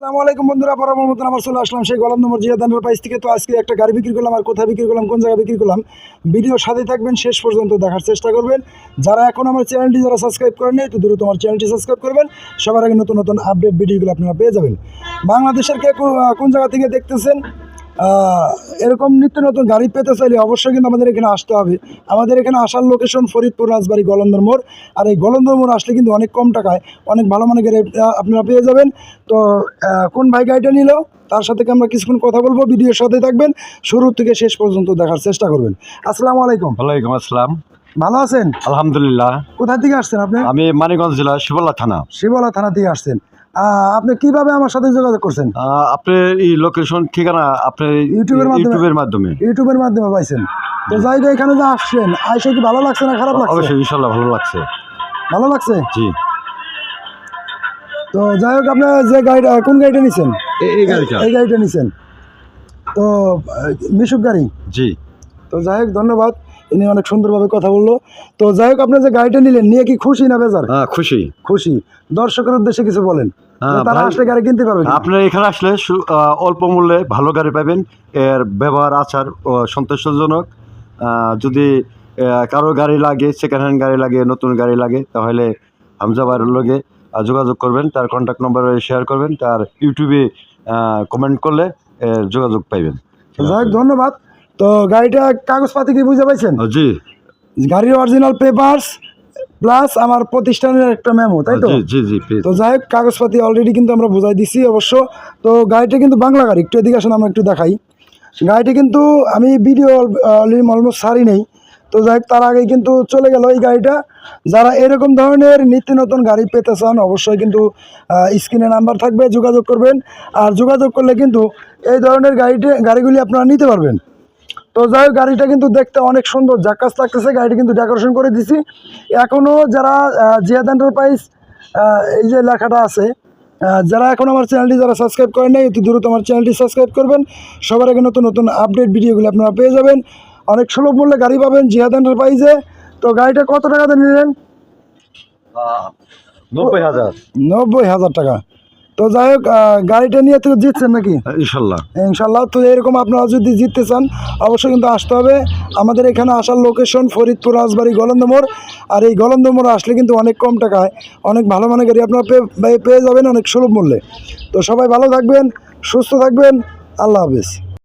আসসালামু আলাইকুম বন্ধুরা, বরাবর মতন আবার চলে আসলাম সেই গোলাম নম্বর জিয়াদ এন্টারপ্রাইজ থেকে। তো আজকে একটা গাড়ি বিক্রি করলাম, আর কোথায় বিক্রি করলাম, কোন জায়গায় বিক্রি করলাম, ভিডিওর সাথে থাকবেন, শেষ পর্যন্ত দেখার চেষ্টা করবেন। যারা এখন আমার চ্যানেলটি সাবস্ক্রাইব করেননি, তো দ্রুত আমার চ্যানেলটি সাবস্ক্রাইব করবেন। সবার আগে নতুন নতুন আপডেট ভিডিওগুলো আপনারা পেয়ে যাবেন। বাংলাদেশের কে কোন জায়গা থেকে দেখতেছেন, এরকম নিত্য নতুন গাড়ি পেতে চাইলে অবশ্যই কিন্তু আমাদের এখানে আসতে হবে। আমাদের এখানে আসার লোকেশন ফরিদপুর রাজবাড়ী গলন্দর মোড়। আর এই গলন্দর মোড় আসলে কিন্তু অনেক কম টাকায় অনেক ভালো মানের গাড়ি আপনারা পেয়ে যাবেন। তো কোন ভাই গাড়িটা নিল তার সাথে আমরা কিছুক্ষণ কথা বলবো, ভিডিওর সাথে থাকবেন, শুরু থেকে শেষ পর্যন্ত দেখার চেষ্টা করবেন। আসসালামু আলাইকুম। ওয়ালাইকুম আসসালাম। ভালো আছেন? আলহামদুলিল্লাহ। কোথা থেকে আসছেন আপনি? আমি মানিকগঞ্জ জেলা শিবলা থানা। শিবলা থানা থেকে আসছেন। আপনি কিভাবে আমার সাথে যোগাযোগ করছেন? আপনার এই লোকেশন ঠিকানা আপনার ইউটিউবের মাধ্যমে পাইছেন। তো জায়গা এখানে যে আসছেন, আইসে কি ভালো লাগছে না খারাপ লাগছে? অবশ্যই ইনশাআল্লাহ ভালো লাগছে। ভালো লাগছে? জি। তো যাই হোক, আপনার যে গাড়িটা, কোন গাড়িটা নিছেন? এই গাড়িটা নিছেন তো মিশুক গাড়ি। জি। তো যাই হোক, ধন্যবাদ, ইনি অনেক সুন্দরভাবে কথা বললো। তো যাই হোক, আপনার যে গাড়িটা নিলেন নিয়ে কি খুশি না বেজার? খুশি। খুশি। দর্শকের উদ্দেশ্যে কিছু বলেন, তারা আসলে গাড়ি কিনতে পারবে। আপনার এখানে আসলে অল্প মূল্যে ভালো গাড়ি পাবেন। এর ব্যবহার আচার সন্তোষজনক। যদি কারো গাড়ি লাগে, সেকেন্ড হ্যান্ড গাড়ি লাগে, নতুন গাড়ি লাগে, তাহলে হামজা ভাইয়ের লগে যোগাযোগ করবেন। তার কন্ট্যাক্ট নম্বরে শেয়ার করবেন, তার ইউটিউবে কমেন্ট করলে যোগাযোগ পাইবেন। যাই হোক, ধন্যবাদ। তো গাড়িটা কাগজপাতি কি বুঝে পাইছেন? জি। গাড়ির অরিজিনাল পেপারস প্লাস আমার প্রতিষ্ঠানের একটা মেমো, তাই তো? জি জি। তো যাই হোক, কাগজপাতি অলরেডি কিন্তু আমরা বুঝাই দিচ্ছি অবশ্য। তো গাড়িটা কিন্তু বাংলা গাড়ি, একটু এদিকে আসেন, আমরা একটু দেখাই। গাড়িটি কিন্তু আমি ভিডিও অলমোস্ট সারি নেই। তো যাই হোক, তার আগেই কিন্তু চলে গেল এই গাড়িটা। যারা এরকম ধরনের নিত্য নতুন গাড়ি পেতে চান, অবশ্যই কিন্তু স্ক্রিনে নাম্বার থাকবে, যোগাযোগ করবেন। আর যোগাযোগ করলে কিন্তু এই ধরনের গাড়িগুলি আপনারা নিতে পারবেন। তো যাই হোক, গাড়িটা কিন্তু দেখতে অনেক সুন্দর, জাক্কাস লাগতেছে। গাড়িটা কিন্তু ডেকোরেশন করে দিছি। এখনও যারা জিয়াদ এন্টারপ্রাইজ এই যে লেখাটা আছে, যারা এখন আমার চ্যানেলটি সাবস্ক্রাইব করেন নাই, অতি দ্রুত আমার চ্যানেলটি সাবস্ক্রাইব করবেন। সবার আগে নতুন নতুন আপডেট ভিডিওগুলো আপনারা পেয়ে যাবেন। অনেক সুলভ মূল্যে গাড়ি পাবেন জিয়াদ এন্টারপ্রাইজে। তো গাড়িটা কত টাকাতে নিলেন? 90,000 টাকা। তো যাই হোক, গাড়িটা নিয়ে তো জিতছেন নাকি? ইনশাল্লাহ। ইনশাল্লাহ। তো এরকম আপনারা যদি জিততে চান, অবশ্যই কিন্তু আসতে হবে। আমাদের এখানে আসার লোকেশন ফরিদপুর রাজবাড়ী গলন্দ মোড়। আর এই গলন্দ মোড়ে আসলে কিন্তু অনেক কম টাকায় অনেক ভালো মানের গাড়ি আপনারা পেয়ে যাবেন অনেক সুলভ মূল্যে। তো সবাই ভালো থাকবেন, সুস্থ থাকবেন। আল্লাহ হাফেজ।